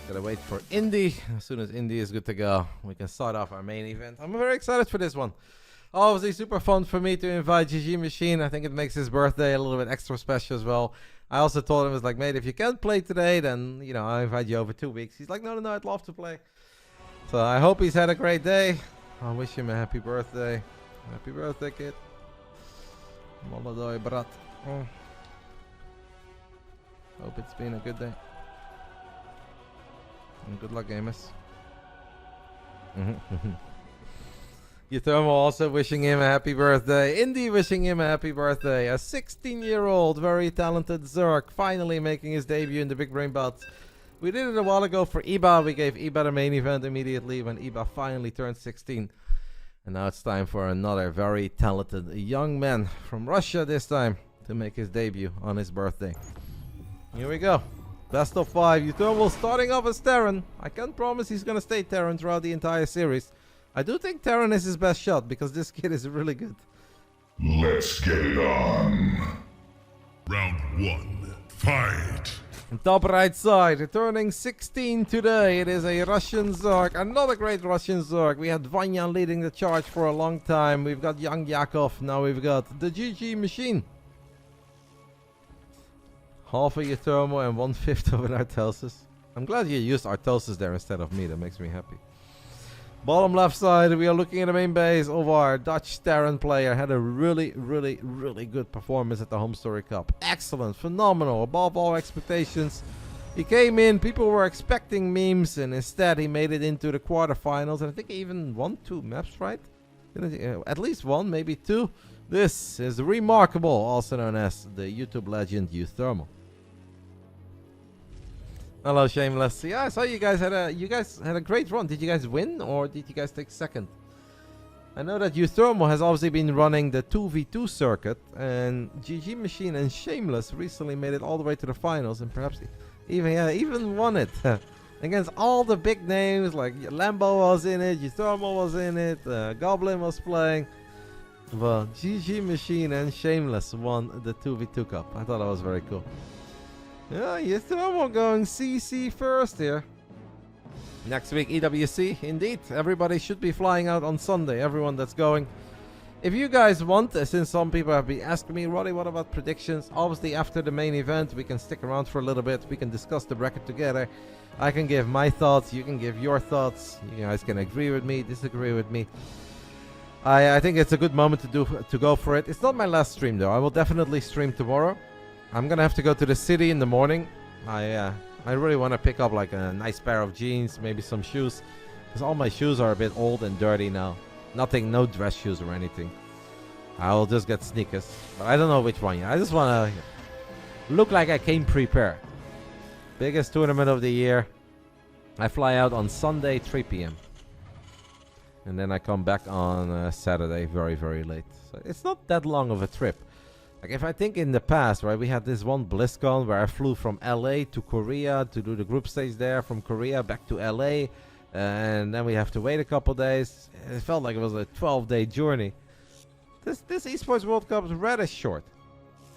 Gotta wait for Indy. As soon as Indy is good to go, we can start off our main event. I'm very excited for this one. Obviously, super fun for me to invite GgMaChine. I think it makes his birthday a little bit extra special as well. I also told him, I was like, mate, if you can't play today, then, you know, I'll invite you over 2 weeks. He's like, no, I'd love to play. So I hope he's had a great day. I wish him a happy birthday. Happy birthday, kid. Молодой брат. Hope it's been a good day. And good luck, gamers. uThermal also wishing him a happy birthday. Indy wishing him a happy birthday. A 16-year-old, very talented Zerg, finally making his debut in the Big Brain Bouts. We did it a while ago for Iba. We gave Iba the main event immediately when Iba finally turned 16. And now it's time for another very talented young man from Russia this time to make his debut on his birthday. Here we go. Best of 5. uThermal starting off as Terran. I can't promise he's going to stay Terran throughout the entire series. I do think Terran is his best shot because this kid is really good. Let's get it on. Round 1. Fight. Top right side, turning 16 today. It is a Russian Zerg, another great Russian Zerg. We had Vanya leading the charge for a long time. We've got young Yakov. Now we've got the GgMaChine. Half a uThermal and 1/5 of an Artosis. I'm glad you used Artosis there instead of me. That makes me happy. Bottom left side, we are looking at the main base of our Dutch Terran player. Had a really good performance at the Home Story Cup. Excellent, phenomenal, above all expectations. He came in, people were expecting memes, and instead he made it into the quarterfinals. And I think he even won 2 maps, right? At least 1, maybe 2. This is remarkable, also known as the YouTube legend uThermal. Hello, Shameless. Yeah, I saw you guys had a great run. Did you guys win or did you guys take second? I know that uThermal has obviously been running the 2v2 circuit, and GgMaChine and Shameless recently made it all the way to the finals, and perhaps even won it against all the big names. Like Lambo was in it, uThermal was in it, Goblin was playing. But GgMaChine and Shameless won the 2v2 cup. I thought that was very cool. Yeah, uThermal going CC first here. Next week, EWC. Indeed, everybody should be flying out on Sunday. Everyone that's going. If you guys want, since some people have been asking me, Roddy, what about predictions? Obviously, after the main event, we can stick around for a little bit. We can discuss the bracket together. I can give my thoughts. You can give your thoughts. You guys can agree with me, disagree with me. I think it's a good moment to go for it. It's not my last stream, though. I will definitely stream tomorrow. I'm gonna have to go to the city in the morning. I really want to pick up like a nice pair of jeans, maybe some shoes, because all my shoes are a bit old and dirty now. No dress shoes or anything. I will just get sneakers, but I don't know which one yet. I just want to look like I came prepared. Biggest tournament of the year. I fly out on Sunday 3 p.m. and then I come back on Saturday very late. So it's not that long of a trip. Like if I think in the past, right, we had this one BlizzCon where I flew from LA to Korea to do the group stage there, from Korea back to LA, and then we have to wait a couple days. It felt like it was a 12-day journey. This Esports World Cup is rather short.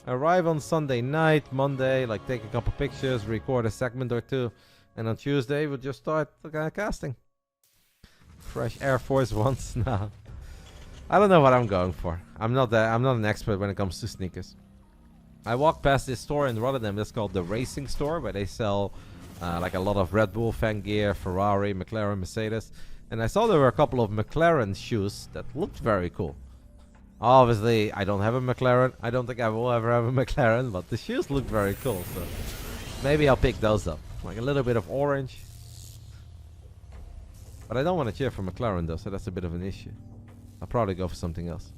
Arrive on Sunday night, Monday, like take a couple pictures, record a segment or 2, and on Tuesday we'll just start casting. Fresh Air Force Ones now. I don't know what I'm going for. I'm not an expert when it comes to sneakers. I walked past this store in RotterdaM that's called the Racing Store, where they sell like a lot of Red Bull fan gear, Ferrari, McLaren, Mercedes. And I saw there were a couple of McLaren shoes that looked very cool. Obviously, I don't have a McLaren. I don't think I will ever have a McLaren, but the shoes look very cool. So maybe I'll pick those up. Like a little bit of orange. But I don't want to cheer for McLaren though, so that's a bit of an issue. I'll probably go for something else.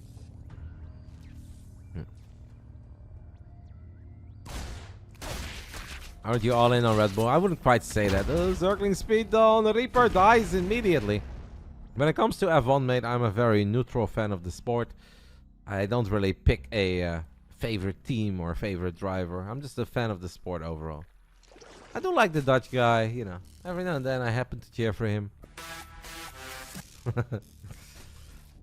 Aren't you all in on Red Bull? I wouldn't quite say that. Zergling speed down. The Reaper dies immediately. When it comes to F1, mate, I'm a very neutral fan of the sport. I don't really pick a favorite team or favorite driver. I'm just a fan of the sport overall. I do like the Dutch guy, you know. Every now and then I happen to cheer for him.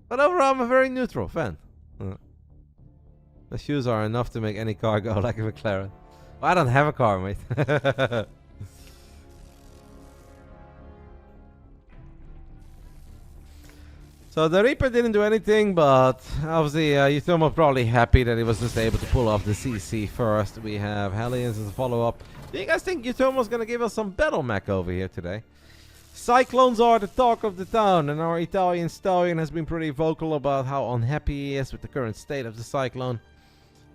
But overall, I'm a very neutral fan. The shoes are enough to make any car go like a McLaren. Well, I don't have a car, mate. So the Reaper didn't do anything, but obviously uThermal probably happy that he was just able to pull off the CC first. We have Hellions as a follow-up. Do you guys think uThermal's gonna give us some battle mech over here today? Cyclones are the talk of the town, and our Italian stallion has been pretty vocal about how unhappy he is with the current state of the Cyclone.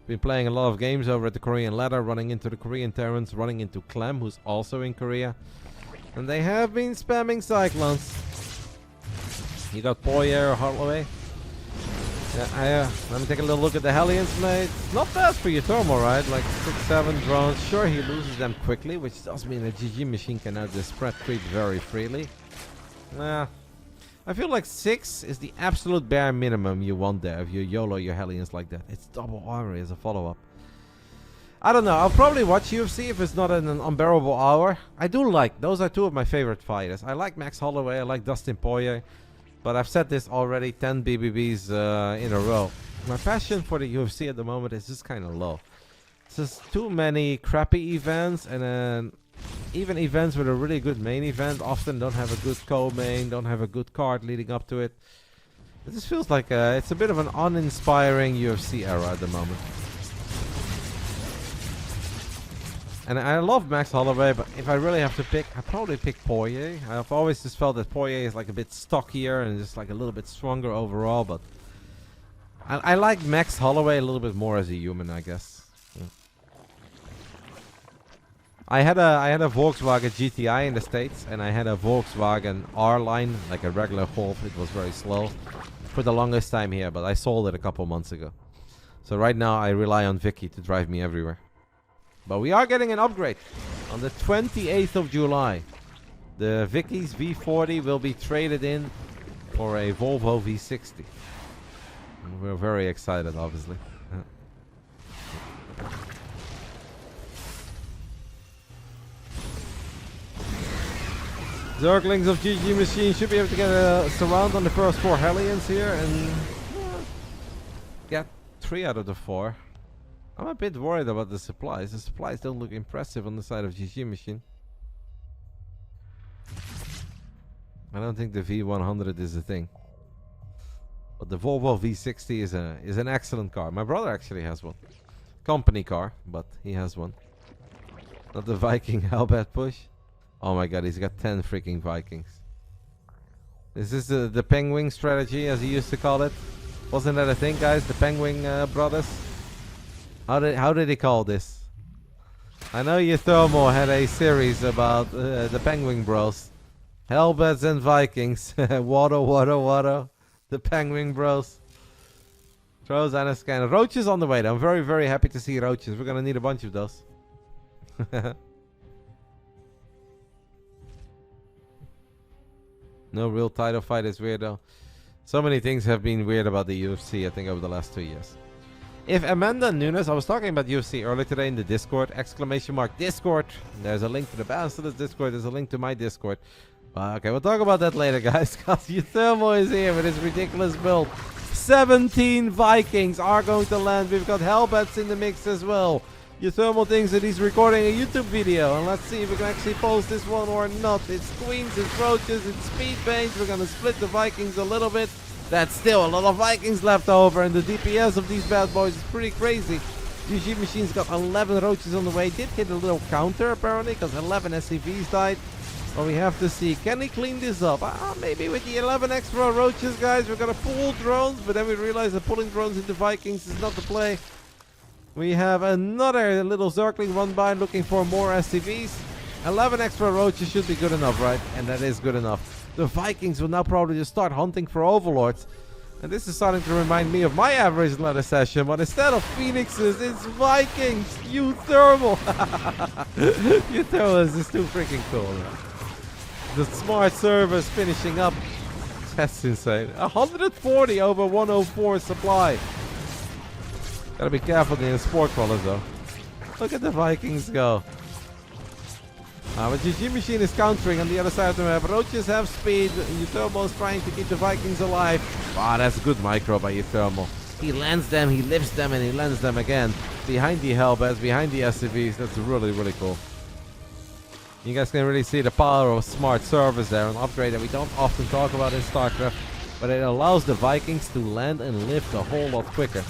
Been playing a lot of games over at the Korean ladder, running into the Korean Terrans, running into Clem, who's also in Korea. And they have been spamming Cyclones. You got Poyer or Holloway. Yeah, let me take a little look at the Hellions, mate. It's not bad for uThermal, right? Like 6-7 drones. Sure, he loses them quickly, which does mean that GgMaChine can now just spread creep very freely. I feel like 6 is the absolute bare minimum you want there if you YOLO your Hellions like that. It's double armory as a follow-up. I don't know. I'll probably watch UFC if it's not in an unbearable hour. I do like. Those are two of my favorite fighters. I like Max Holloway. I like Dustin Poirier. But I've said this already 10 BBBs in a row. My passion for the UFC at the moment is just kind of low. It's just too many crappy events, and then even events with a really good main event often don't have a good co-main, don't have a good card leading up to it. It just feels like it's a bit of an uninspiring UFC era at the moment. And I love Max Holloway, but if I really have to pick, I'd probably pick Poirier. I've always just felt that Poirier is like a bit stockier and just like a little bit stronger overall, but I like Max Holloway a little bit more as a human, I guess. Yeah. I had a Volkswagen GTI in the States, and I had a Volkswagen R-Line, like a regular Golf. It was very slow for the longest time here, but I sold it a couple months ago. So right now I rely on Vicky to drive me everywhere. But we are getting an upgrade on the 28th of July. The Vicky's V40 will be traded in for a Volvo V60. And we're very excited, obviously. Zerglings of GgMaChine should be able to get a surround on the first 4 Hellions here and get 3 out of the 4. I'm a bit worried about the supplies. The supplies don't look impressive on the side of GgMaChine. I don't think the V100 is a thing. But the Volvo V60 is an excellent car. My brother actually has one. Company car, but he has one. Not the Viking Hellbat push. Oh my god, he's got 10 freaking Vikings. Is this the penguin strategy, as he used to call it? Wasn't that a thing, guys? The penguin brothers? How did he call this? I know uThermal had a series about the Penguin Bros. Hellbats and Vikings. Water. The Penguin Bros. Throws and a scanner. Roaches on the way. I'm very, very happy to see roaches. We're gonna need a bunch of those. No real title fight is weird though. So many things have been weird about the UFC, I think, over the last 2 years. If Amanda Nunes, I was talking about UFC earlier today in the Discord, !Discord. There's a link to the BASILISK Discord, there's a link to my Discord. Okay, we'll talk about that later, guys, because uThermal is here with his ridiculous build. 17 Vikings are going to land. We've got Hellbats in the mix as well. uThermal thinks that he's recording a YouTube video, and let's see if we can actually post this one or not. It's queens, it's roaches, it's speed paint. We're going to split the Vikings a little bit. That's still a lot of Vikings left over, and the DPS of these bad boys is pretty crazy. GgMaChine's got 11 roaches on the way. Did hit a little counter apparently, because 11 SCVs died. But we have to see, can he clean this up? Maybe with the 11 extra roaches, guys, we're gonna pull drones, but then we realize that pulling drones into Vikings is not the play. We have another little Zergling run by looking for more SCVs. 11 extra roaches should be good enough, right? And that is good enough. The Vikings will now probably just start hunting for overlords. And this is starting to remind me of my average ladder session, but instead of phoenixes, it's Vikings! uThermal! uThermal is just too freaking cool. Man. The smart servers finishing up. That's insane. 140 over 104 supply. Gotta be careful in the sport crawlers though. Look at the Vikings go. But GgMaChine is countering on the other side of the map. Roaches have speed. uThermal is trying to keep the Vikings alive. Wow, that's good micro by uThermal. He lands them, he lifts them, and he lands them again. Behind the Hellbats, behind the SCVs. That's really, really cool. You guys can really see the power of smart servers there. An upgrade that we don't often talk about in Starcraft. but it allows the Vikings to land and lift a whole lot quicker.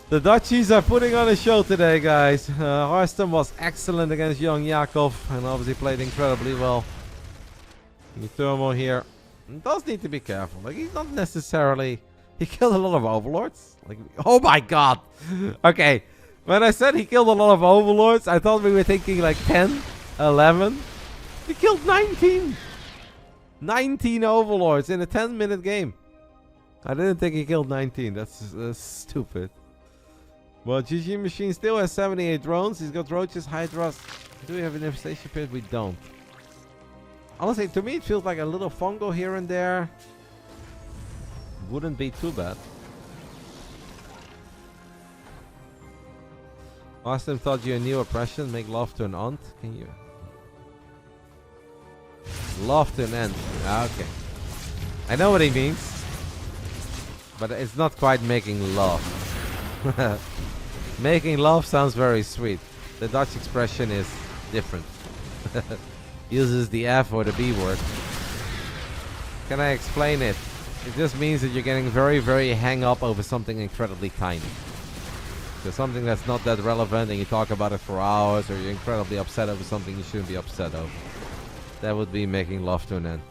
The Dutchies are putting on a show today, guys. RotterdaM was excellent against young Yakov and obviously played incredibly well. uThermal here does need to be careful. Like, he's not necessarily... He killed a lot of overlords. Like, oh my god. Okay. When I said he killed a lot of overlords, I thought we were thinking like 10, 11. He killed 19. 19 overlords in a 10-minute game. I didn't think he killed 19. That's stupid. Well, GgMaChine still has 78 drones. He's got roaches, hydras. Do we have an infestation pit? We don't. Honestly, to me, it feels like a little fungo here and there. Wouldn't be too bad. RotterdaM thought you a new oppression. Make love to an aunt. Can you? Love to an aunt. Okay. I know what he means. But it's not quite making love. Making love sounds very sweet. The Dutch expression is different. Uses the F or the B word. Can I explain it? It just means that you're getting very, very hang up over something incredibly tiny. So something that's not that relevant and you talk about it for hours, or you're incredibly upset over something you shouldn't be upset over. That would be making love to an end.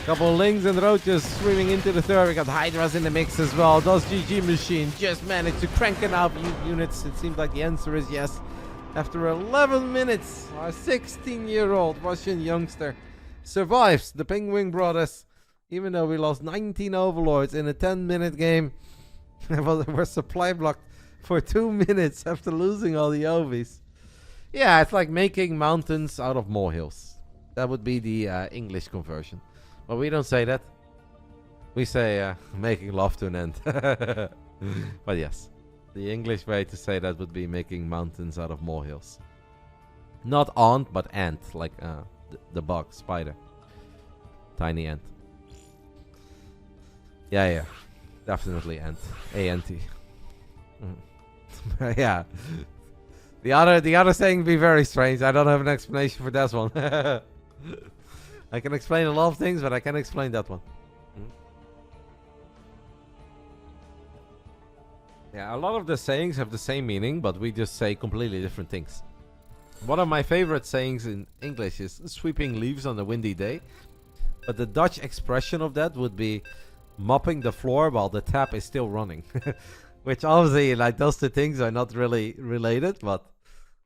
Couple of lings and roaches streaming into the third. We got hydras in the mix as well. Does GgMaChine just manage to crank it out units? It seems like the answer is yes. After 11 minutes, our 16-year-old Russian youngster survives the Penguin Brothers. Even though we lost 19 overlords in a 10-minute game. We're supply blocked for 2 minutes after losing all the OVs. Yeah, it's like making mountains out of molehills. That would be the English conversion. But we don't say that. We say making love to an end. But yes, the English way to say that would be making mountains out of molehills. Not aunt, but ant. Like the bug, spider. Tiny ant. Yeah. Definitely ant. A-N-T. Yeah. The other saying would be very strange. I don't have an explanation for that one. I can explain a lot of things, but I can't explain that one. Yeah, a lot of the sayings have the same meaning, but we just say completely different things. One of my favorite sayings in English is sweeping leaves on a windy day. But the Dutch expression of that would be mopping the floor while the tap is still running. Which obviously, like, those two things are not really related, but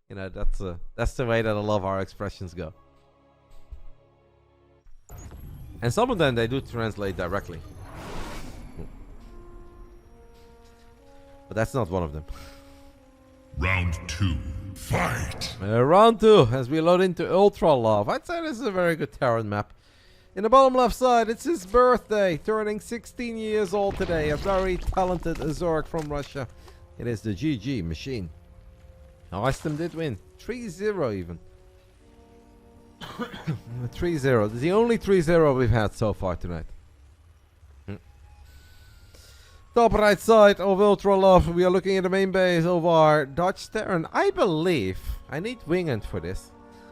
you know, that's the way that a lot of our expressions go. And some of them they do translate directly. But that's not one of them. Round 2, fight! Round 2, as we load into Ultra Love. I'd say this is a very good Terran map. In the bottom left side, it's his birthday, turning 16 years old today. A very talented Zerg from Russia. It is the GgMaChine. RotterdaM did win. 3-0 even. 3-0. The only 3-0 we've had so far tonight. Top right side of Ultra Love, we are looking at the main base of our Dutch Terran. I believe, I need Wingant for this,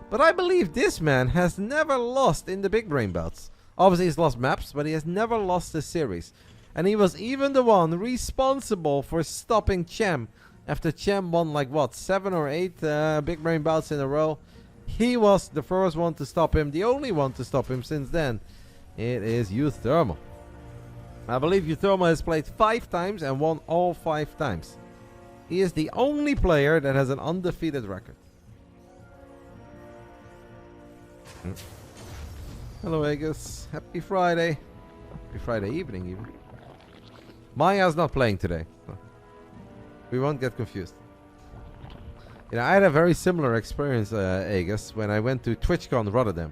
but I believe this man has never lost in the Big Brain Bouts. Obviously he's lost maps, but he has never lost the series. And he was even the one responsible for stopping Chem. After Chem won like what, 7 or 8 Big Brain Bouts in a row. He was the first one to stop him, the only one to stop him since then. It is uThermal. I believe uThermal has played 5 times and won all 5 times. He is the only player that has an undefeated record. Hello Vegas, happy Friday. Happy Friday evening even. Maya's not playing today. We won't get confused. You know, I had a very similar experience, Aegis, when I went to TwitchCon RotterdaM.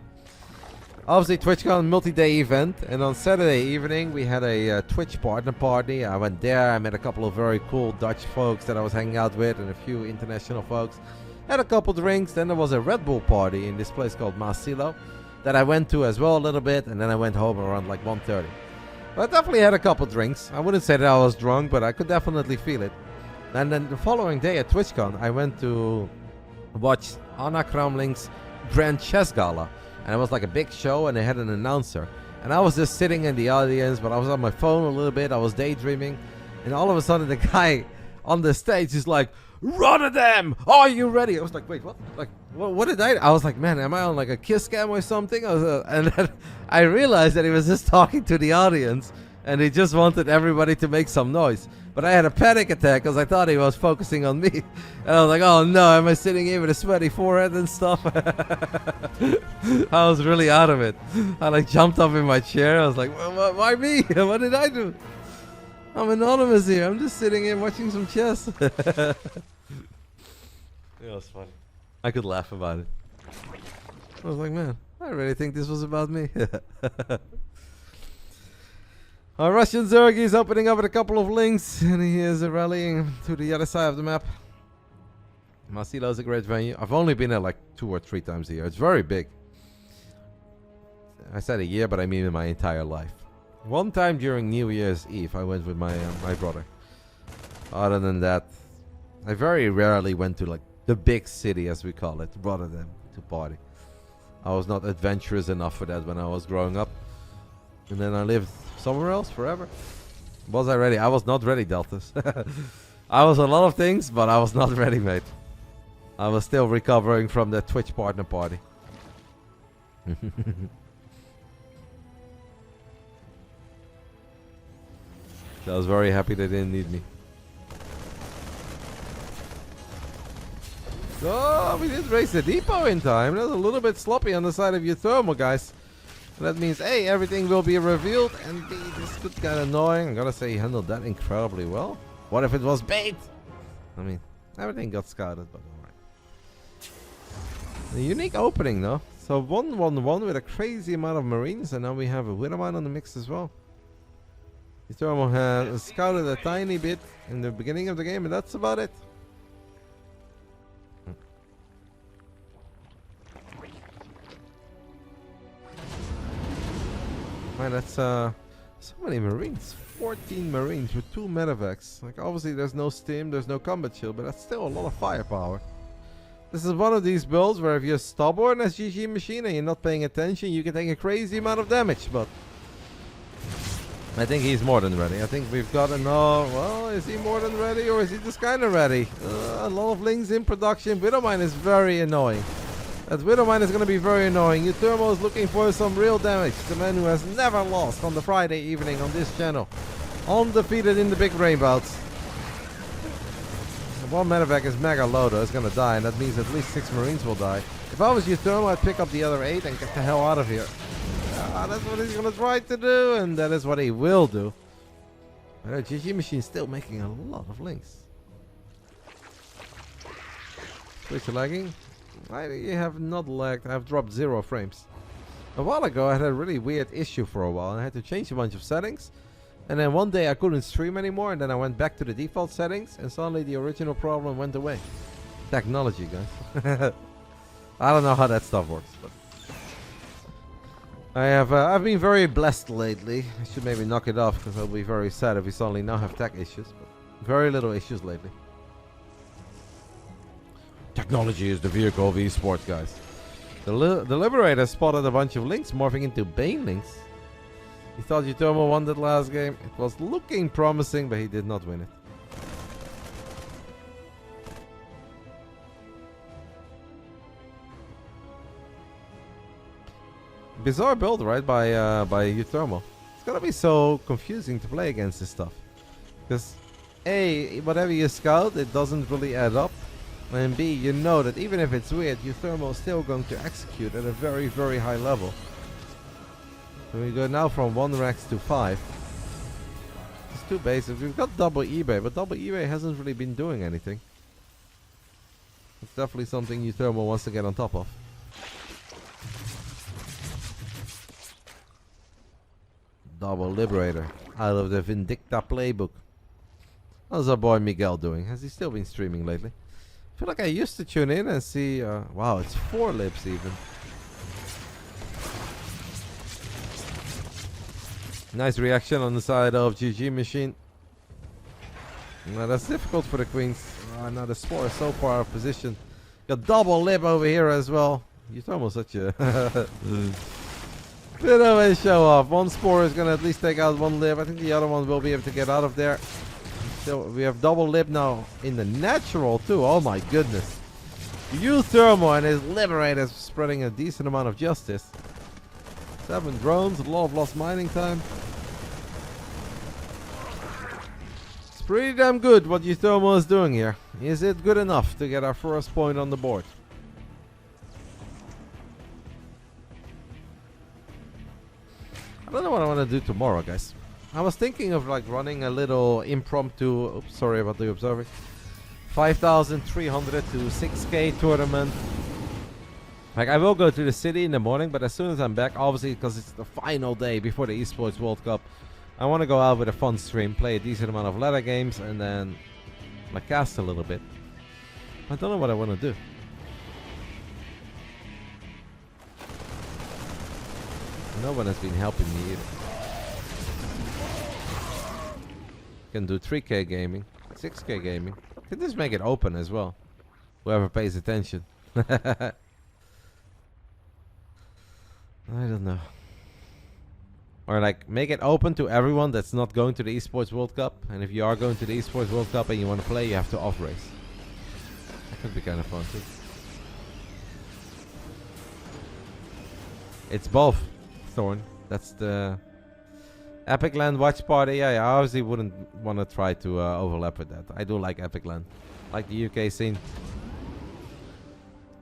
Obviously, TwitchCon multi-day event, and on Saturday evening we had a Twitch partner party. I went there, I met a couple of very cool Dutch folks that I was hanging out with, and a few international folks. Had a couple drinks, then there was a Red Bull party in this place called Masilo that I went to as well a little bit, and then I went home around like 1:30. But I definitely had a couple drinks. I wouldn't say that I was drunk, but I could definitely feel it. And then the following day at TwitchCon, I went to watch Anna Kramling's Grand Chess Gala. And it was like a big show, and they had an announcer. And I was just sitting in the audience, but I was on my phone a little bit. I was daydreaming. And all of a sudden, the guy on the stage is like, RotterdaM, are you ready? I was like, wait, what? Like, what did I was like, man, am I on like a kiss cam or something? And then I realized that he was just talking to the audience, and he just wanted everybody to make some noise. But I had a panic attack because I thought he was focusing on me. And I was like, oh no, am I sitting here with a sweaty forehead and stuff? I was really out of it. I like jumped up in my chair. I was like, why me? What did I do? I'm anonymous here. I'm just sitting here watching some chess. It was funny. I could laugh about it. I was like, man, I really think this was about me. Our Russian Zerg is opening up with a couple of links, and he is rallying to the other side of the map. Masilo is a great venue. I've only been there like 2 or 3 times a year. It's very big. I said a year, but I mean in my entire life. One time during New Year's Eve, I went with my brother. Other than that, I very rarely went to like the big city, as we call it, RotterdaM, to party. I was not adventurous enough for that when I was growing up. And then I lived somewhere else forever. Was I ready? I was not ready, Deltas. I was a lot of things, but I was not ready, mate. I was still recovering from the Twitch partner party. I was very happy they didn't need me. Oh, we didn't raise the depot in time. That's a little bit sloppy on the side of uThermal, guys. That means A, everything will be revealed, and B, this could get annoying. I gotta say, he handled that incredibly well. What if it was bait? I mean, everything got scouted, but alright. A unique opening, though. So 1-1-1 with a crazy amount of Marines, and now we have a Widowmine on the mix as well. uThermal has scouted a tiny bit in the beginning of the game, and that's about it. Man, that's so many Marines. 14 Marines with 2 medevacs. Like, obviously there's no stim, there's no combat shield, but that's still a lot of firepower. This is one of these builds where if you're stubborn as GgMaChine and you're not paying attention, you can take a crazy amount of damage, but I think he's more than ready. I think we've got enough. Well, is he more than ready, or is he just kind of ready? A lot of links in production. Widowmine is very annoying. That Widowmine is going to be very annoying. uThermal is looking for some real damage. The man who has never lost on the Friday evening on this channel. Undefeated in the Big Brain Bouts. One medevac is mega low though. It's going to die, and that means at least 6 Marines will die. If I was uThermal, I'd pick up the other 8 and get the hell out of here. That's what he's going to try to do, and that is what he will do. GgMaChine still making a lot of links. Twitch lagging? I have not lagged. I've dropped 0 frames. A while ago I had a really weird issue for a while. I had to change a bunch of settings. And then one day I couldn't stream anymore, and then I went back to the default settings, and suddenly the original problem went away. Technology, guys. I don't know how that stuff works, but I've been very blessed lately. I should maybe knock it off, because I'll be very sad if we suddenly now have tech issues. But very little issues lately. Technology is the vehicle of esports, guys. The Liberator spotted a bunch of links morphing into Bane links. He thought uThermal won that last game. It was looking promising, but he did not win it. Bizarre build, right, by uThermal. It's gonna be so confusing to play against this stuff. Because A, whatever you scout, it doesn't really add up. And B, you know that even if it's weird, uThermal is still going to execute at a very, very high level. So we go now from 1 Rex to 5. It's too basic. We've got double eBay, but double eBay hasn't really been doing anything. It's definitely something uThermal wants to get on top of. Double Liberator out of the Vindicta playbook. How's our boy Miguel doing? Has he still been streaming lately? I feel like I used to tune in and see, wow, it's 4 libs even. Nice reaction on the side of GgMaChine. Now that's difficult for the queens. Now the spore is so far out of position. Got double lib over here as well. uThermal such a bit of a show off. One spore is gonna at least take out one lib. I think the other one will be able to get out of there. So we have double lib now in the natural too. Oh my goodness. uThermal and his liberators spreading a decent amount of justice. 7 drones, a lot of lost mining time. It's pretty damn good what uThermal is doing here. Is it good enough to get our first point on the board? I don't know what I want to do tomorrow, guys. I was thinking of like running a little impromptu, oops, sorry about the observer, 5,300 to 6k tournament. Like, I will go to the city in the morning, but as soon as I'm back, obviously because it's the final day before the Esports World Cup, I want to go out with a fun stream, play a decent amount of ladder games, and then like cast a little bit. I don't know what I want to do. No one has been helping me either. Can do 3k gaming, 6k gaming. Can just make it open as well. Whoever pays attention. I don't know. Or like make it open to everyone that's not going to the Esports World Cup. And if you are going to the Esports World Cup and you want to play, you have to off race. That could be kind of fun too. It's both, Thorn. That's the Epic Land watch party. Yeah, I obviously wouldn't want to try to overlap with that. I do like Epic Land. Like the UK scene.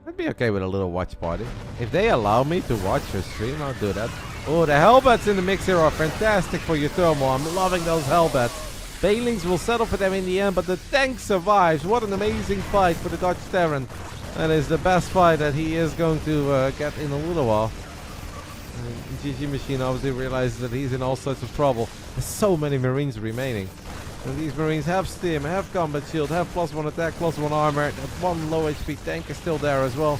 I'd be okay with a little watch party. If they allow me to watch or stream, I'll do that. Oh, the Hellbats in the mix here are fantastic for uThermal. I'm loving those Hellbats. Bailings will settle for them in the end, but the tank survives. What an amazing fight for the Dutch Terran. That is the best fight that he is going to get in a little while. GgMaChine obviously realizes that he's in all sorts of trouble. There's so many Marines remaining. And these Marines have stim, have combat shield, have +1 attack, +1 armor. That one low HP tank is still there as well.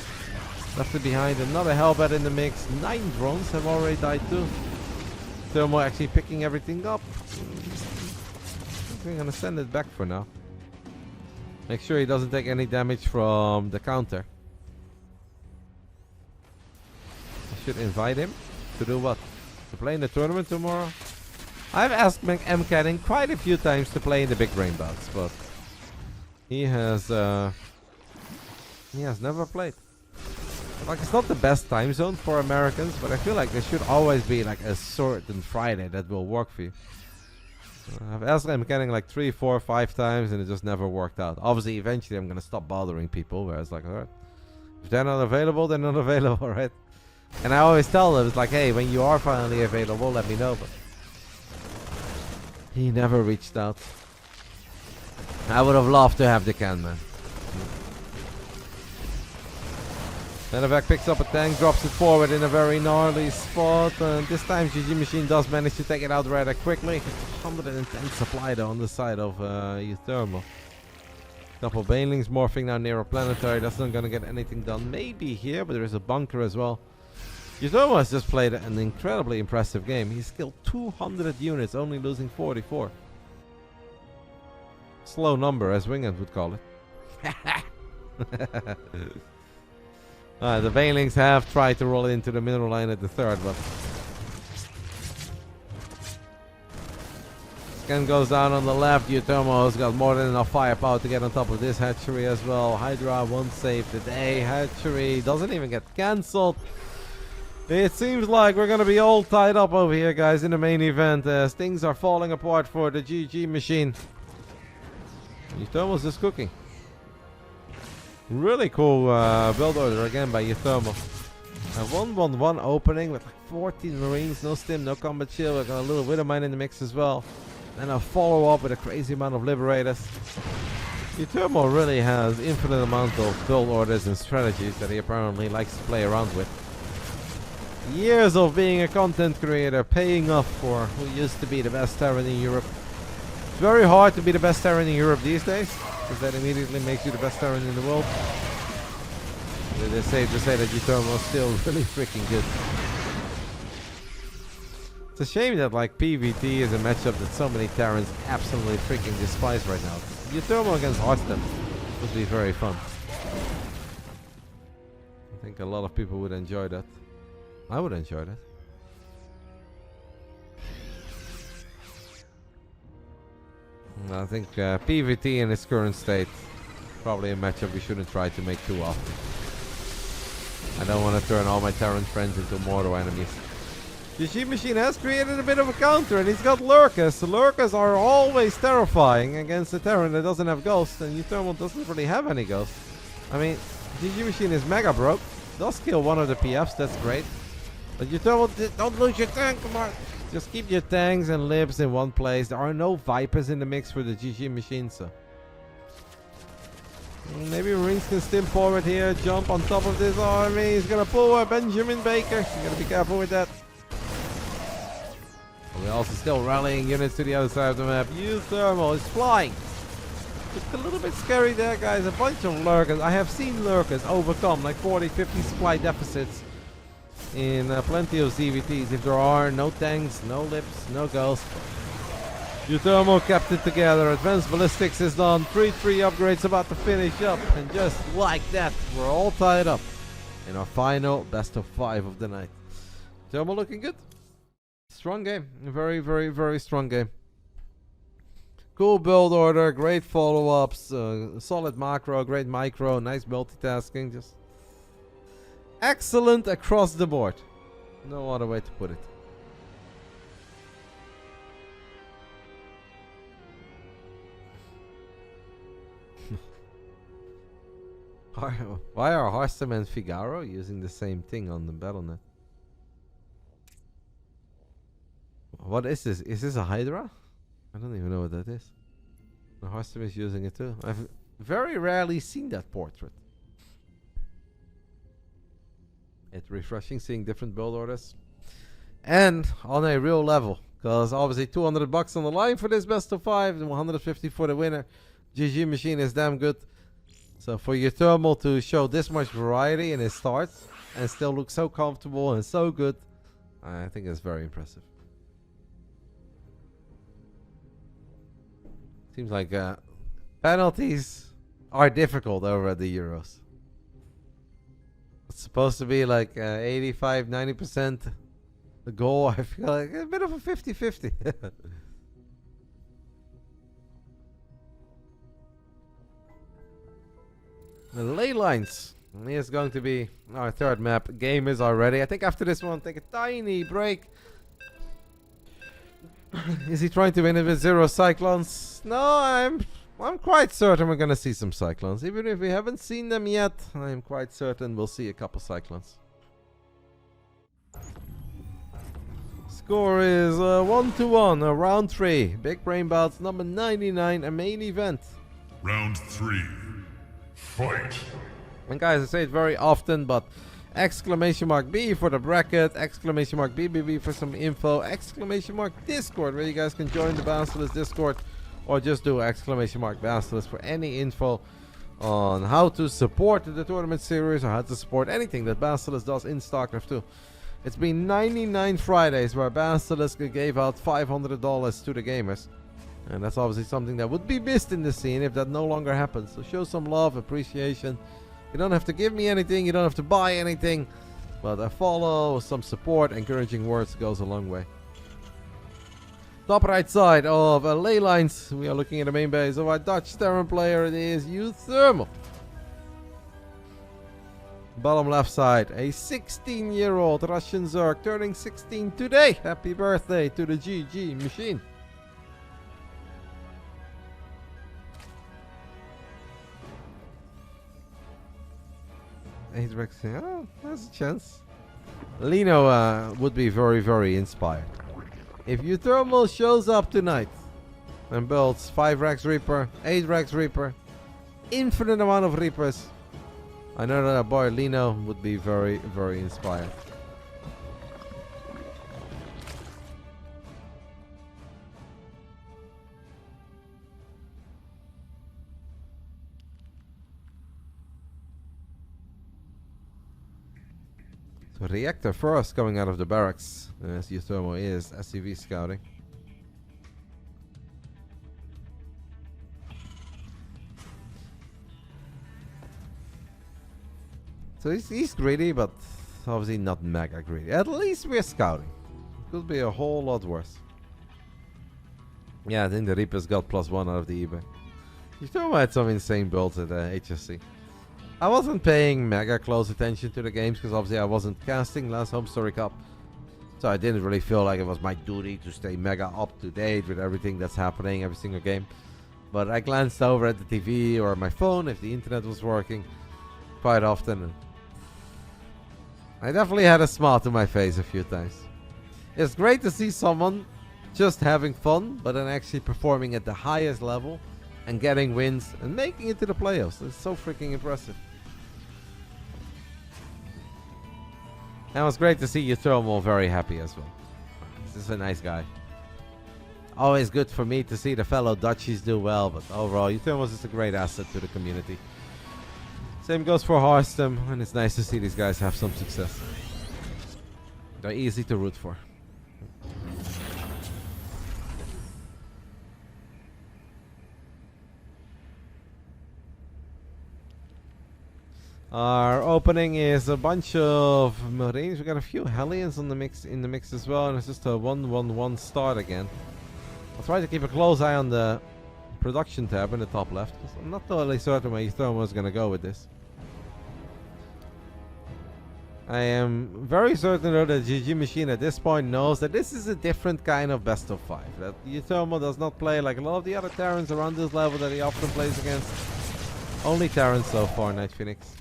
Left behind another Hellbat in the mix. 9 drones have already died too. Thermal actually picking everything up. We're gonna send it back for now. Make sure he doesn't take any damage from the counter. I should invite him to do what? To play in the tournament tomorrow? I've asked GgMaChine quite a few times to play in the Big Brain Bouts, but he has never played. Like, it's not the best time zone for Americans, but I feel like there should always be like a certain Friday that will work for you. I've asked GgMaChine like 3, 4, 5 times and it just never worked out. Obviously, eventually I'm gonna stop bothering people, where it's like, alright, if they're not available, they're not available, right? And I always tell them, it's like, hey, when you are finally available, let me know. But he never reached out. I would have loved to have the can, man. Medevac picks up a tank, drops it forward in a very gnarly spot. And this time GgMaChine does manage to take it out rather quickly. 110 supply though on the side of uThermal. Couple Banelings morphing now near a planetary. That's not going to get anything done. Maybe here, but there is a bunker as well. uThermal has just played an incredibly impressive game. He's killed 200 units, only losing 44. Slow number, as Wingant would call it. The Banelings have tried to roll into the middle line at the third, but scan goes down on the left. uThermal has got more than enough firepower to get on top of this hatchery as well. Hydra won't save the day. Hatchery doesn't even get cancelled. It seems like we're going to be all tied up over here, guys, in the main event as things are falling apart for the GgMaChine. uThermal's just cooking. Really cool build order again by uThermal. A 1-1-1 opening with like 14 Marines, no stim, no combat shield. We've got a little Widowmine in the mix as well. And a follow-up with a crazy amount of Liberators. uThermal really has infinite amount of build orders and strategies that he apparently likes to play around with. Years of being a content creator paying off for who used to be the best Terran in Europe. It's very hard to be the best Terran in Europe these days, because that immediately makes you the best Terran in the world. But it is safe to say that uThermal is still really freaking good. It's a shame that like PvT is a matchup that so many Terrans absolutely freaking despise right now. uThermal against RotterdaM would be very fun. think a lot of people would enjoy that. I would enjoy that. I think PvT in its current state, probably a matchup we shouldn't try to make too often. I don't want to turn all my Terran friends into mortal enemies. GgMaChine has created a bit of a counter, and he's got Lurkers. The Lurkers are always terrifying against the Terran that doesn't have Ghosts, and uThermal doesn't really have any Ghosts. I mean, GgMaChine is mega broke. Does kill one of the PFs, that's great. But uThermal, don't lose your tank, come on! Just keep your tanks and libs in one place. There are no Vipers in the mix for the GgMaChine, so... maybe Rings can stim forward here, jump on top of this army. He's gonna pull a Benjamin Baker. You gotta be careful with that. We're also still rallying units to the other side of the map. uThermal is flying. It's a little bit scary there, guys. A bunch of Lurkers. I have seen Lurkers overcome like 40, 50 supply deficits in plenty of ZVTs. If there are no tanks, no lips, no ghosts. uThermal kept it together. Advanced ballistics is done. 3-3 upgrades about to finish up. And just like that, we're all tied up in our final best of 5 of the night. uThermal looking good. Strong game. Very, very, very strong game. Cool build order. Great follow-ups. Solid macro. Great micro. Nice multitasking. Just excellent across the board. No other way to put it. Why are RotterdaM and Figaro using the same thing on the BattleNet? What is this? Is this a Hydra? I don't even know what that is. RotterdaM is using it too. I've very rarely seen that portrait. It's refreshing seeing different build orders. And on a real level. Because obviously $200 on the line for this best of 5 and 150 for the winner. GgMaChine is damn good. So for uThermal to show this much variety in his starts and still look so comfortable and so good, I think it's very impressive. Seems like penalties are difficult over at the Euros. It's supposed to be like 85, 90% the goal. I feel like a bit of a 50-50. The ley lines. Here's going to be our third map. Game is already. I think after this one, take a tiny break. Is he trying to win it with 0 Cyclones? No, I'm quite certain we're gonna see some Cyclones. Even if we haven't seen them yet, I'm quite certain we'll see a couple Cyclones. Score is 1-1, round 3. Big Brain Bouts number 99, a main event. Round 3. Fight! And guys, I say it very often, but exclamation mark B for the bracket, exclamation mark BBB for some info, exclamation mark Discord where you guys can join the Basilisk Discord, or just do exclamation mark Basilisk for any info on how to support the tournament series or how to support anything that Basilisk does in Starcraft 2. It's been 99 Fridays where Basilisk gave out $500 to the gamers. And that's obviously something that would be missed in the scene if that no longer happens. So show some love, appreciation. You don't have to give me anything, you don't have to buy anything. But a follow, some support, encouraging words goes a long way. Top right side of ley lines, we are looking at the main base of our Dutch Terran player. It is uThermal. Bottom left side, a 16-year-old Russian Zerg turning 16 today. Happy birthday to the GgMaChine. Oh, there's a chance. Lino would be very, very inspired. If uThermal shows up tonight and builds 5 Rex Reaper, 8 Rex Reaper, infinite amount of Reapers, I know that our boy Lino would be very, very inspired. So reactor first coming out of the barracks, as uThermal is SCV scouting. So he's greedy, but obviously not mega greedy. At least we're scouting. Could be a whole lot worse. Yeah, I think the Reapers got +1 out of the eBay. uThermal had some insane builds at HSC. I wasn't paying mega close attention to the games because obviously I wasn't casting last Home Story Cup. So I didn't really feel like it was my duty to stay mega up to date with everything that's happening every single game. But I glanced over at the TV or my phone if the internet was working quite often. And I definitely had a smile to my face a few times. It's great to see someone just having fun, but then actually performing at the highest level and getting wins and making it to the playoffs. It's so freaking impressive. And it was great to see uThermal very happy as well. This is a nice guy. Always good for me to see the fellow Dutchies do well, but overall uThermal is just a great asset to the community. Same goes for RotterdaM, and it's nice to see these guys have some success. They're easy to root for. Our opening is a bunch of Marines. We got a few Hellions in the mix as well, and it's just a 1-1-1 start again. I'll try to keep a close eye on the production tab in the top left, because I'm not totally certain where uThermal is going to go with this. I am very certain though that GgMaChine at this point knows that this is a different kind of best of 5. That uThermal does not play like a lot of the other Terrans around this level that he often plays against. Only Terran so far, Night Phoenix.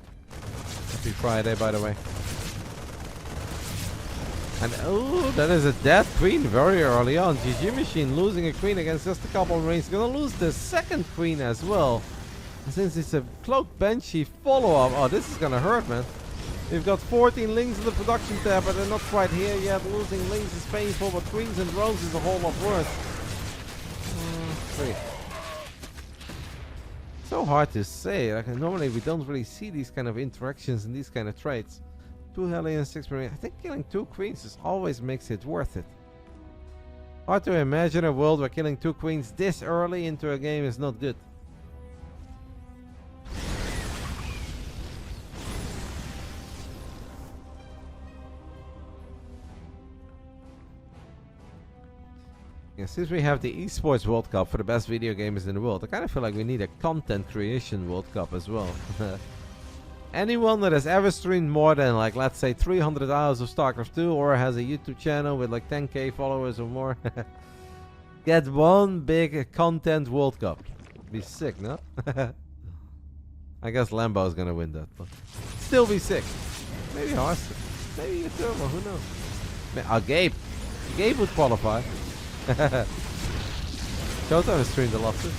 Happy Friday, by the way. And oh, that is a dead queen very early on. GgMaChine losing a queen against just a couple of Marines. Gonna lose the second queen as well. And since it's a cloaked Banshee follow-up, oh, this is gonna hurt, man. We've got 14 lings in the production tab, but they're not quite here yet. Losing lings is painful, but queens and drones is a whole lot worse. 3. So hard to say. Like normally we don't really see these kind of interactions and these kind of traits. 2 Hellions, 6 Marines. I think killing 2 queens just always makes it worth it. Hard to imagine a world where killing 2 queens this early into a game is not good. Yeah, since we have the Esports World Cup for the best video gamers in the world, I kind of feel like we need a content creation World Cup as well. Anyone that has ever streamed more than, like, let's say 300 hours of Starcraft 2 or has a YouTube channel with like 10k followers or more, get one big content World Cup. Be sick, no? I guess Lambo is gonna win that, but still be sick. Maybe Hearthstone, maybe uThermal, who knows? Gabe would qualify. Showtime has streamed a lot too.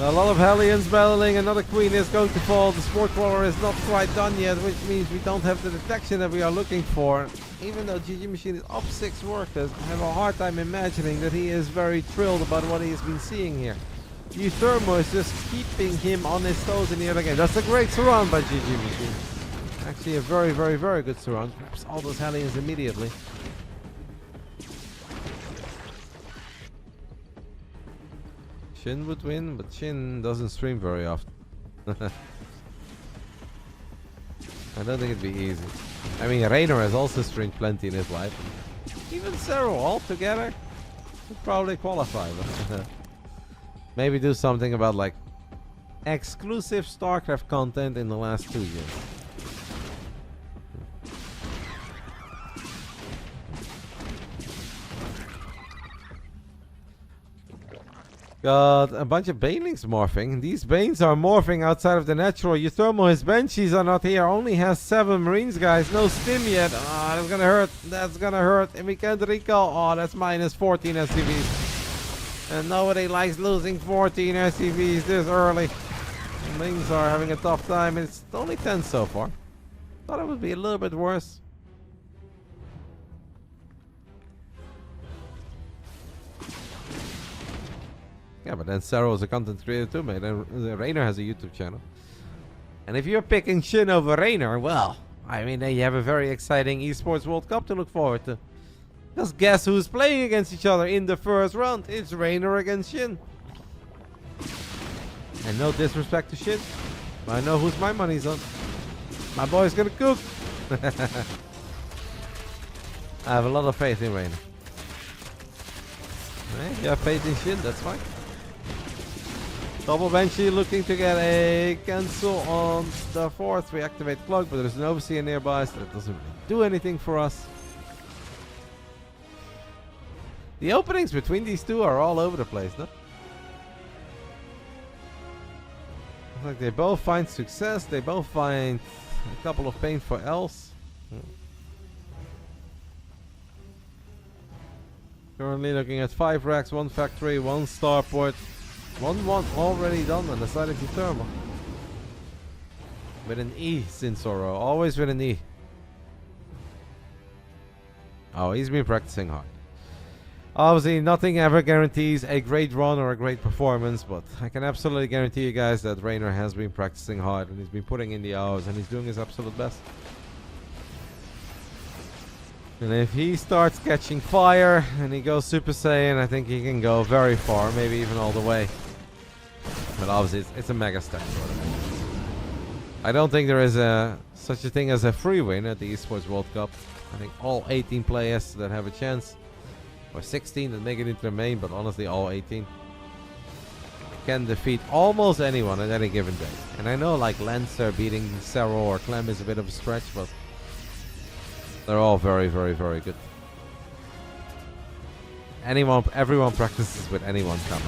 A lot of Hellions battling, another queen is going to fall. The sport crawler is not quite done yet, which means we don't have the detection that we are looking for. Even though GgMaChine is up 6 workers, I have a hard time imagining that he is very thrilled about what he has been seeing here. uThermal is just keeping him on his toes in the other game. That's a great surround by GgMaChine. Actually a very, very, very good surround. Perhaps all those Hellions immediately. Shin would win, but Shin doesn't stream very often. I don't think it'd be easy. I mean, Raynor has also streamed plenty in his life. Even Zero all together would probably qualify. But maybe do something about like exclusive StarCraft content in the last 2 years. Got a bunch of Banelings morphing. These Banes are morphing outside of the natural. uThermal, his Banshees are not here. Only has 7 Marines, guys. No stim yet. Ah, that's gonna hurt. That's gonna hurt. And we can't recall. Oh, that's minus 14 SCVs. And nobody likes losing 14 SCVs this early. Lings are having a tough time. It's only 10 so far. Thought it would be a little bit worse. Yeah, but then Sarah is a content creator too, mate. And Raynor has a YouTube channel. And if you're picking Shin over Raynor, well, I mean, then you have a very exciting Esports World Cup to look forward to. Just guess who's playing against each other in the first round. It's Raynor against Shin. And no disrespect to Shin, I know whose my money's on. My boy's gonna cook. I have a lot of faith in Reina. Hey, you have faith in Shin, that's fine. Double Banshee looking to get a cancel on the 4th reactivate clock, but there's an overseer nearby, so that doesn't really do anything for us. The openings between these two are all over the place, no? Looks like they both find success, they both find a couple of painful L's. Currently looking at 5 racks, 1 factory, 1 starport, 1 already done on the side of uThermal. With an E, Sinsoro, always with an E. Oh, he's been practicing hard. Obviously, nothing ever guarantees a great run or a great performance, but I can absolutely guarantee you guys that Rainer has been practicing hard and he's been putting in the hours and he's doing his absolute best. And if he starts catching fire and he goes Super Saiyan, I think he can go very far, maybe even all the way. But obviously, it's a mega stack. I don't think there is such a thing as a free win at the Esports World Cup. I think all 18 players that have a chance, or 16 that make it into the main, but honestly all 18 can defeat almost anyone at any given day. And I know like Lancer beating Cerro or Clem is a bit of a stretch, but they're all very, very, very good. Everyone practices with anyone coming.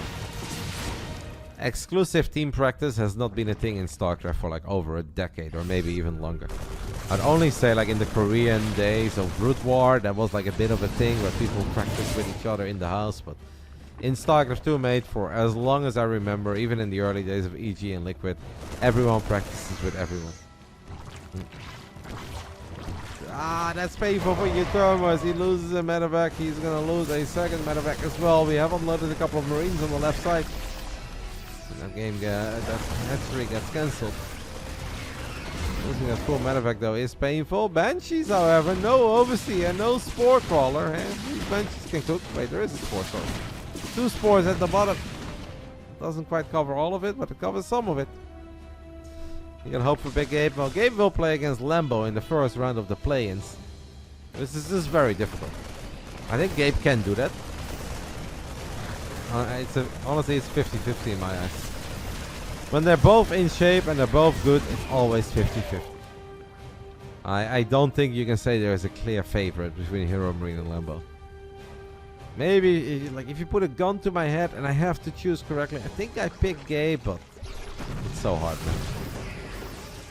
Exclusive team practice has not been a thing in Starcraft for like over a decade or maybe even longer. I'd only say like in the Korean days of Brood War, that was like a bit of a thing where people practice with each other in the house. But in Starcraft 2, mate, for as long as I remember, even in the early days of EG and Liquid, everyone practices with everyone. Ah, that's painful for uThermal as he loses a medevac. He's gonna lose a second medevac as well. We have unloaded a couple of Marines on the left side. That game, that hatchery gets cancelled. Losing a full medevac though is painful. Banshees, however, no Overseer, no Spore Crawler. And these Banshees can cook. Wait, there is a Spore Crawler. 2 spores at the bottom. Doesn't quite cover all of it, but it covers some of it. You can hope for Big Gabe. Well, Gabe will play against Lambo in the first round of the play-ins. This is very difficult. I think Gabe can do that. Honestly, it's 50-50 in my eyes. When they're both in shape and they're both good, it's always 50-50. I don't think you can say there is a clear favorite between Hero Marine and Lambo. Maybe, if you put a gun to my head and I have to choose correctly, I think I pick Gabe, but it's so hard, man.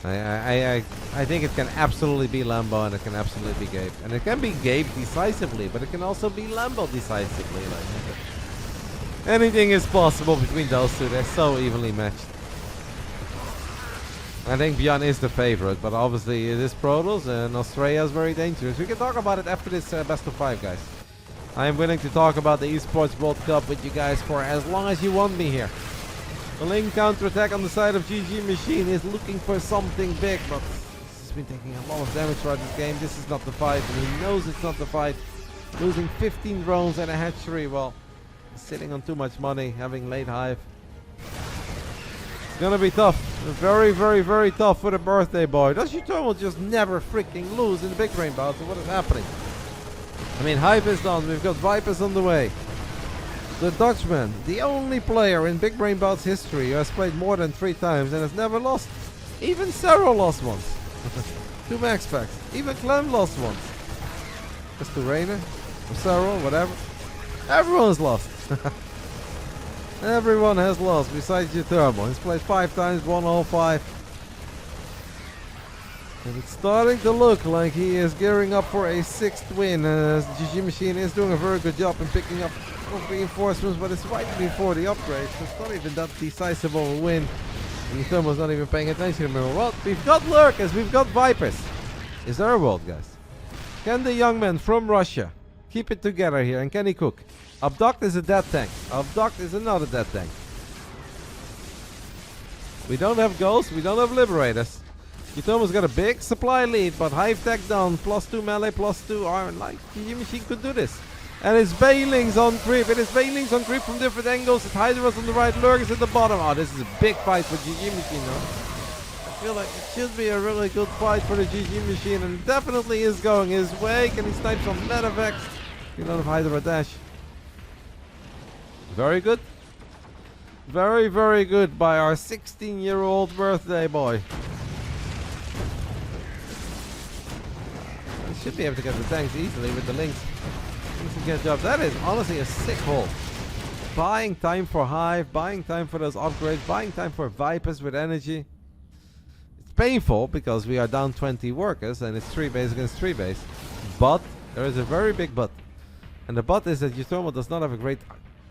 I think it can absolutely be Lambo and it can absolutely be Gabe. And it can be Gabe decisively, but it can also be Lambo decisively. Anything is possible between those two. They're so evenly matched. I think Bjorn is the favorite, but obviously it is Protoss and Australia is very dangerous. We can talk about it after this best of 5, guys. I am willing to talk about the Esports World Cup with you guys for as long as you want me here. The Ling counterattack on the side of GgMaChine is looking for something big, but he's been taking a lot of damage throughout this game. This is not the fight, and he knows it's not the fight. Losing 15 drones and a hatchery, well, sitting on too much money, having late hive. It's gonna be tough. Very, very, very tough for the birthday boy. Does uThermal just never freaking lose in the Big Brain Bouts? What is happening? I mean, hive is done. We've got Vipers on the way. The Dutchman, the only player in Big Brain Bouts history who has played more than 3 times and has never lost. Even Cerro lost once. 2 max packs. Even Clem lost once. Just to Rainer, or Cerro, whatever. Everyone's lost. Everyone has lost besides uThermal. He's played 5 times, won all 5. And it's starting to look like he is gearing up for a 6th win. GgMaChine is doing a very good job in picking up reinforcements, but it's right before the upgrade, so it's not even that decisive of a win. uThermal's not even paying attention anymore. Well, we've got Lurkers, we've got Vipers. Is there a world, guys? Can the young man from Russia keep it together here, and can he cook? Abduct is a dead tank. Abduct is another dead tank. We don't have ghosts, we don't have liberators. uThermal's got a big supply lead, but hive tech down, +2 melee, +2 iron. Like, GgMaChine could do this. And it's Veilings on creep. It is Veilings on creep from different angles. It's Hydra's on the right, Lurkers at the bottom. Oh, this is a big fight for GgMaChine now. feel like it should be a really good fight for the GgMaChine, and it definitely is going his way. Can he snipe some Medivacs? A lot of RotterdaM. Very good. Very, very good by our 16-year-old birthday boy. He should be able to get the tanks easily with the links. He's a good job. That is honestly a sick haul. Buying time for Hive, buying time for those upgrades, buying time for Vipers with energy. It's painful because we are down 20 workers and it's 3 base against 3 base. But there is a very big but. And the but is that uThermal does not have a great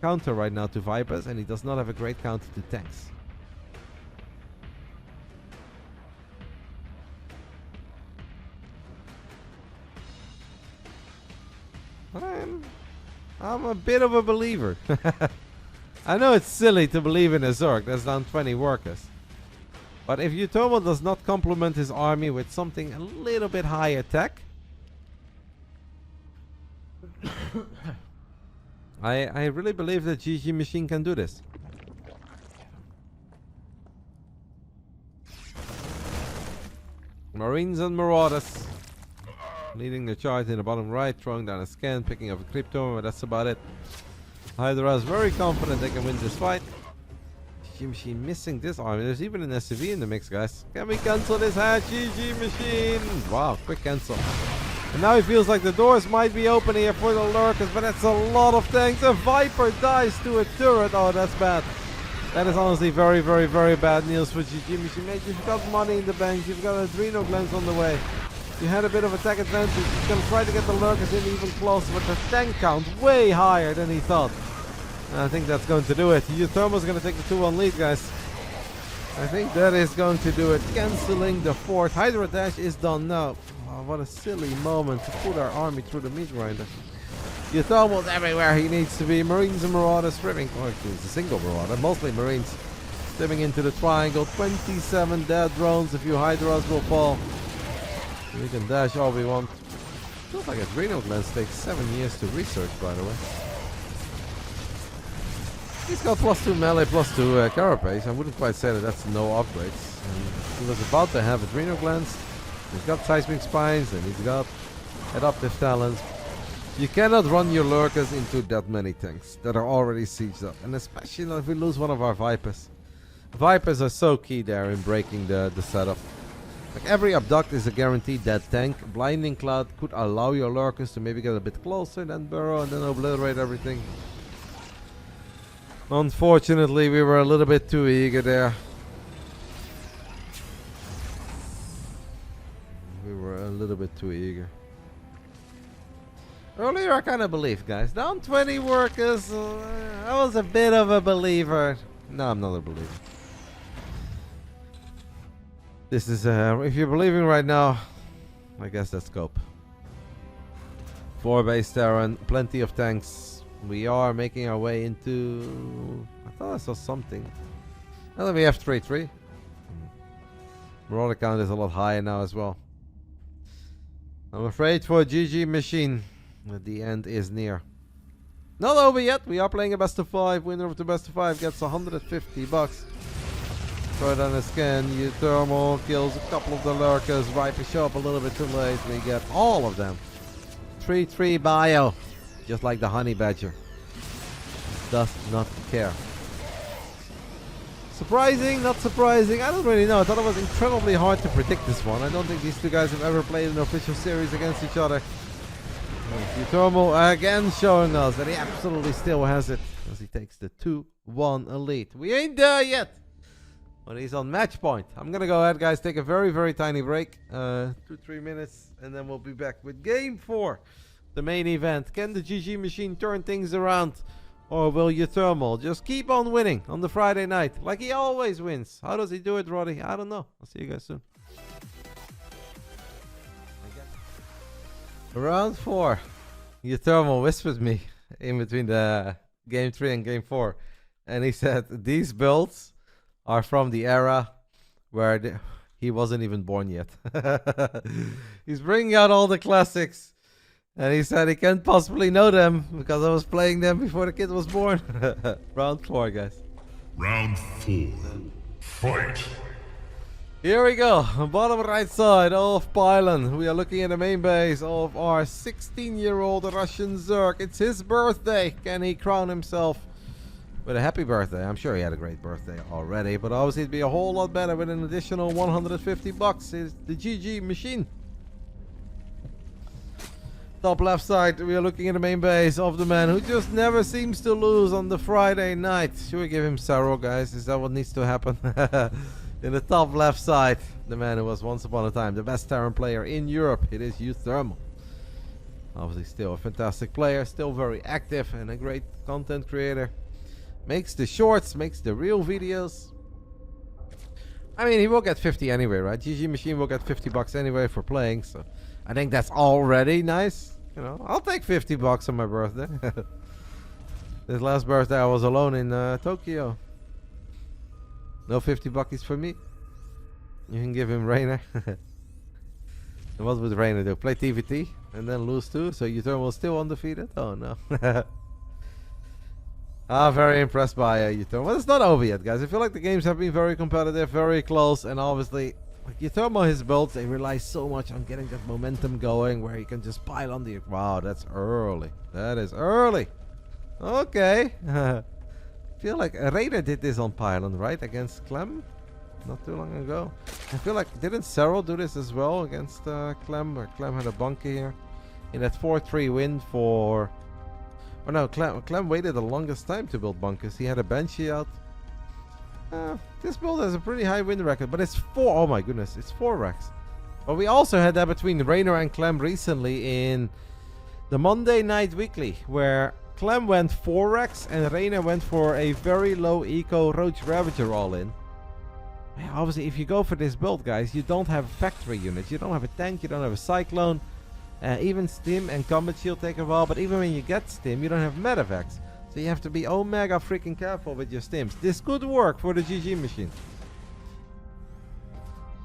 counter right now to Vipers, and he does not have a great counter to tanks. But I'm a bit of a believer. I know it's silly to believe in a Zerg that's down 20 workers. But if uThermal does not complement his army with something a little bit higher tech, I really believe that GgMaChine can do this. Marines and Marauders leading the charge in the bottom right, throwing down a scan, picking up a Crypto, but that's about it. Hydra is very confident they can win this fight. GgMaChine missing this army. There's even an SCV in the mix, guys. Can we cancel this hatch? GgMaChine! Wow, quick cancel. And now he feels like the doors might be open here for the lurkers, but that's a lot of tanks. A Viper dies to a turret. Oh, that's bad. That is honestly very, very, very bad news for GgMaChine. Mate, you've got money in the bank. You've got Adrenal Glands on the way. You had a bit of attack advantage. He's going to try to get the lurkers in even closer, but the tank count way higher than he thought. And I think that's going to do it. uThermal's going to take the 2-1 lead, guys. I think that is going to do it. Cancelling the fourth. RotterdaM is done now. Oh, what a silly moment to put our army through the meat grinder. uThermal's everywhere he needs to be. Marines and Marauders swimming. Oh, it's a single Marauder. Mostly Marines. Swimming into the triangle. 27 dead drones. A few Hydras will fall. We can dash all we want. Feels like Adrenal Glands takes 7 years to research, by the way. He's got +2 melee, +2 carapace. I wouldn't quite say that that's no upgrades. And he was about to have Adrenal Glands. He's got Seismic Spines and he's got Adaptive Talents. You cannot run your lurkers into that many tanks that are already sieged up. And especially if we lose one of our Vipers. Vipers are so key there in breaking the setup. Like every abduct is a guaranteed dead tank. Blinding Cloud could allow your lurkers to maybe get a bit closer, then burrow and then obliterate everything. Unfortunately, we were a little bit too eager there. We were a little bit too eager. Earlier I kind of believed, guys. Down 20 workers. I was a bit of a believer. No, I'm not a believer. This is, if you're believing right now, I guess that's scope. 4 base Terran, plenty of tanks. We are making our way into... I thought I saw something. And then we have 3-3. Marauder count is a lot higher now as well. I'm afraid for GgMaChine, the end is near. Not over yet. We are playing a best of 5. Winner of the best of 5 gets $150. Throw down a scan. uThermal kills a couple of the lurkers. Viper show up a little bit too late. We get all of them. 3-3 bio. Just like the honey badger. Does not care. Surprising, not surprising. I don't really know. I thought it was incredibly hard to predict this one. I don't think these two guys have ever played an official series against each other. uThermal again showing us that he absolutely still has it. As he takes the 2-1 elite. We ain't there yet. But he's on match point. I'm gonna go ahead, guys. Take a very, very tiny break. 2-3 minutes. And then we'll be back with game 4. The main event. Can the GgMaChine turn things around? Or will uThermal just keep on winning on the Friday night? Like he always wins. How does he do it, Roddy? I don't know. I'll see you guys soon. Round 4. uThermal whispered me in between the game 3 and game 4. And he said, these builds are from the era where he wasn't even born yet. He's bringing out all the classics. And he said he can't possibly know them because I was playing them before the kid was born. Round 4, guys. Round 4. Fight. Here we go, bottom right side of Pylon. We are looking at the main base of our 16-year-old Russian Zerg. It's his birthday. Can he crown himself with a happy birthday? I'm sure he had a great birthday already, but obviously it'd be a whole lot better with an additional 150 bucks. Is the GgMaChine. Top left side, we are looking at the main base of the man who just never seems to lose on the Friday night. Should we give him Sarro, guys? Is that what needs to happen? In the top left side, the man who was once upon a time the best Terran player in Europe. It is uThermal. Obviously still a fantastic player, still very active and a great content creator. Makes the shorts, makes the real videos. I mean, he will get 50 anyway, right? GgMaChine will get 50 bucks anyway for playing, so I think that's already nice. You know, I'll take 50 bucks on my birthday. This last birthday I was alone in Tokyo. No 50 buckies for me. You can give him Rainer. And what would Rainer do? Play TVT and then lose too? So uThermal still undefeated? Oh no. Very impressed by uThermal. Well, it's not over yet, guys. I feel like the games have been very competitive, very close, and obviously, like uThermal, his builds, they rely so much on getting that momentum going where he can just pile on the... Wow, that's early. That is early. Okay. Feel like Raider did this on Pylon, right? Against Clem? Not too long ago. I feel like, didn't Cyril do this as well against Clem? Or Clem had a bunker here. In that 4-3 win for... Oh no, Clem waited the longest time to build bunkers. He had a Banshee out. This build has a pretty high win record, but it's 4... Oh my goodness, it's 4 racks. But we also had that between Rainer and Clem recently in the Monday Night Weekly, where Clem went 4 racks and Rainer went for a very low eco Roach Ravager all in. Man, obviously, if you go for this build, guys, you don't have factory units. You don't have a tank, you don't have a Cyclone. Even Stim and Combat Shield take a while, but even when you get Stim, you don't have Medevacs. So you have to be omega freaking careful with your Stims. This could work for the GgMaChine.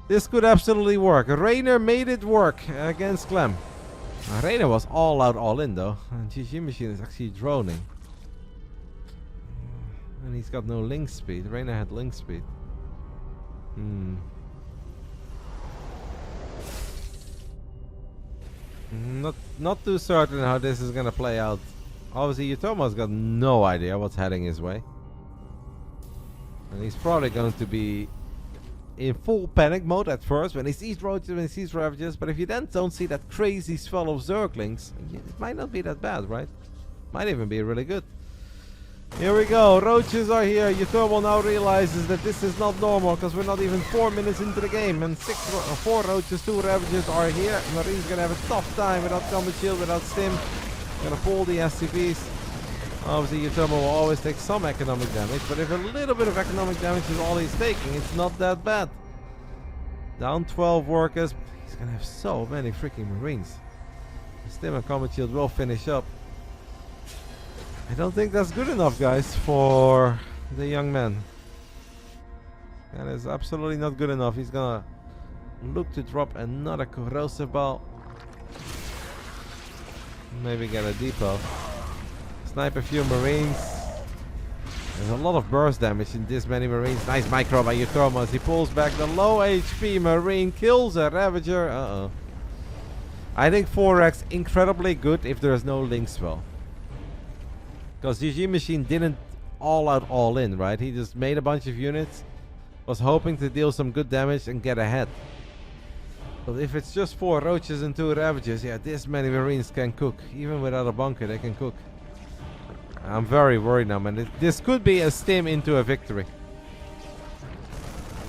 This could absolutely work. Rainer made it work against Clem. Rainer was all out, all in though. And GgMaChine is actually droning. And he's got no link speed. Rainer had link speed. Not too certain how this is gonna play out. Obviously, uThermal's got no idea what's heading his way. And he's probably going to be in full panic mode at first when he sees roaches, when he sees ravages. But if you then don't see that crazy swell of Zerglings, it might not be that bad, right? Might even be really good. Here we go, roaches are here. uThermal now realizes that this is not normal because we're not even 4 minutes into the game. And 4 roaches, 2 ravages are here. Marine's gonna have a tough time without Combat Shield, without Stim. Gonna pull the SCVs. Obviously, uThermal will always take some economic damage, but if a little bit of economic damage is all he's taking, it's not that bad. Down 12 workers. He's gonna have so many freaking Marines. Stim and Combat Shield will finish up. I don't think that's good enough, guys, for the young man. That is absolutely not good enough. He's gonna look to drop another corrosive ball. Maybe get a depot. Snipe a few Marines. There's a lot of burst damage in this many Marines. Nice micro by uThermal as he pulls back the low HP Marine. Kills a Ravager. Uh-oh. I think 4x incredibly good if there is no link swell. Because GgMaChine didn't all out all in, right? He just made a bunch of units. Was hoping to deal some good damage and get ahead. But if it's just 4 roaches and 2 ravages, yeah, this many Marines can cook. Even without a bunker, they can cook. I'm very worried now, man. This could be a Stim into a victory.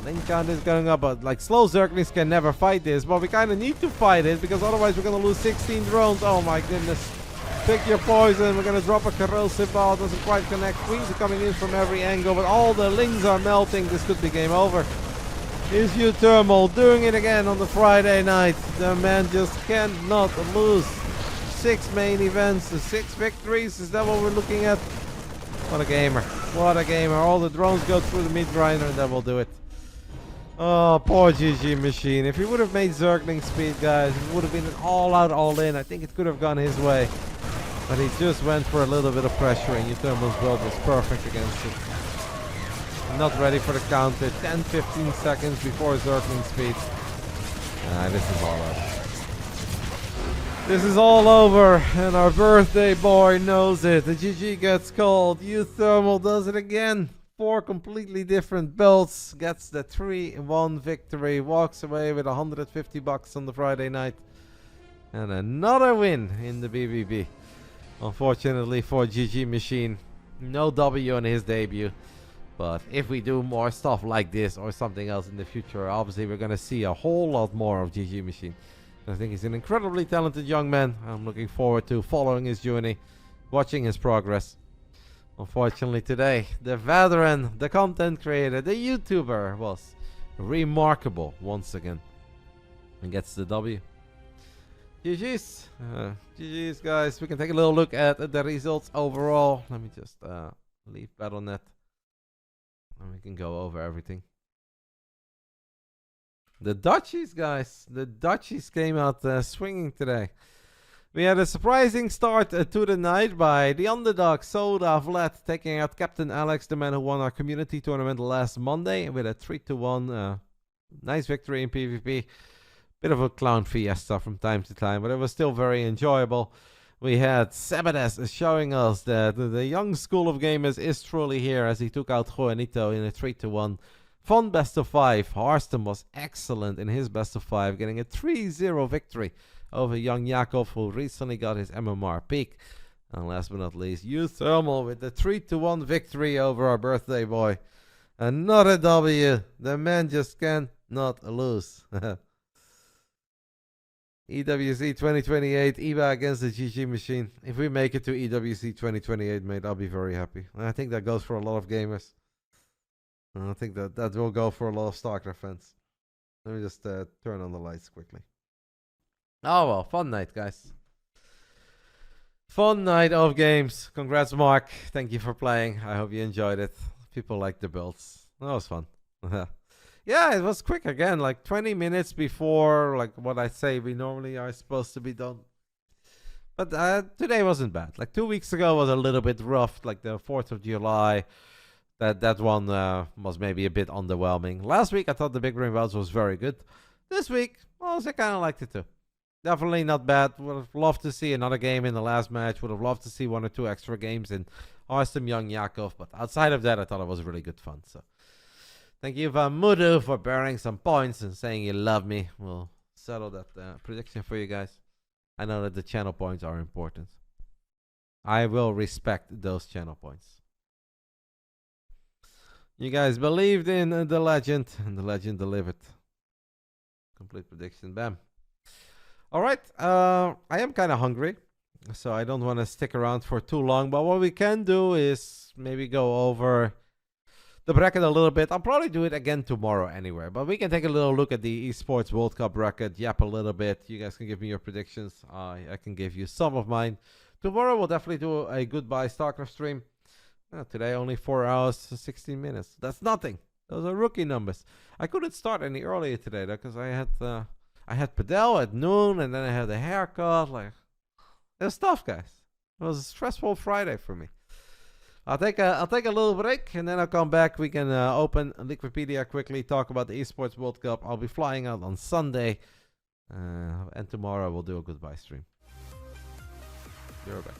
Link count is going up, but like slow Zerglings can never fight this. But we kind of need to fight it because otherwise we're going to lose 16 drones. Oh my goodness. Pick your poison. We're going to drop a corrosive ball. Doesn't quite connect. Queens are coming in from every angle, but all the lings are melting. This could be game over. Here's uThermal doing it again on the Friday night. The man just cannot lose. 6 main events, 6 victories. Is that what we're looking at? What a gamer. What a gamer. All the drones go through the meat grinder and that will do it. Oh, poor GgMaChine. If he would have made Zergling speed, guys, it would have been an all-out, all-in. I think it could have gone his way. But he just went for a little bit of pressure and uThermal's build was perfect against it. Not ready for the counter. 10-15 seconds before Zergling speed. This is all over. This is all over, and our birthday boy knows it. The GG gets called. uThermal does it again. 4 completely different builds. Gets the 3-1 victory. Walks away with $150 on the Friday night. And another win in the BBB. Unfortunately for GgMaChine, no W on his debut. But if we do more stuff like this or something else in the future, obviously we're going to see a whole lot more of GgMaChine. I think he's an incredibly talented young man. I'm looking forward to following his journey, watching his progress. Unfortunately today, the veteran, the content creator, the YouTuber was remarkable once again. And gets the W. GG's. GG's, guys. We can take a little look at the results overall. Let me just leave Battle.net. And we can go over everything. The Dutchies, guys. The Dutchies came out swinging today. We had a surprising start to the night by the underdog Soda Vlad taking out Captain Alex, the man who won our community tournament last Monday with a 3-1 nice victory in PvP. Bit of a clown fiesta from time to time, but it was still very enjoyable. We had Sebades showing us that the young school of gamers is truly here as he took out Juanito in a 3-1. Fun best of 5. RotterdaM was excellent in his best of 5, getting a 3-0 victory over young Jakov, who recently got his MMR peak. And last but not least, uThermal with the 3-1 victory over our birthday boy. Another W. The man just cannot lose. EWC 2028, EVA against the GgMaChine. If we make it to EWC 2028, mate, I'll be very happy. And I think that goes for a lot of gamers. And I think that will go for a lot of Starcraft fans. Let me just turn on the lights quickly. Oh well, fun night, guys. Fun night of games. Congrats, Mark. Thank you for playing. I hope you enjoyed it. People like the builds. That was fun. Yeah, it was quick again, like 20 minutes before like what I say we normally are supposed to be done. But today wasn't bad. Like 2 weeks ago was a little bit rough, like the 4th of July. That one was maybe a bit underwhelming. Last week I thought the Big Brain Bouts was very good. This week, well, I kind of liked it too. Definitely not bad. Would have loved to see another game in the last match. Would have loved to see 1 or 2 extra games in RotterdaM Young Yakov. But outside of that, I thought it was really good fun. So thank you, Mudu, for bearing some points and saying you love me. We'll settle that prediction for you guys. I know that the channel points are important. I will respect those channel points. You guys believed in the legend, and the legend delivered. Complete prediction, bam. Alright, I am kind of hungry, so I don't want to stick around for too long. But what we can do is maybe go over the bracket a little bit. I'll probably do it again tomorrow anyway. But we can take a little look at the Esports World Cup bracket, yap a little bit. You guys can give me your predictions. I can give you some of mine. Tomorrow we'll definitely do a goodbye Starcraft stream. Today only 4 hours 16 minutes. That's nothing. Those are rookie numbers. I couldn't start any earlier today though, because I had Padel at noon, and then I had a haircut. Like, it was tough, guys. It was a stressful Friday for me. I'll take a little break, and then I'll come back. We can open Liquipedia quickly, talk about the Esports World Cup. I'll be flying out on Sunday, and tomorrow we'll do a goodbye stream. You're back.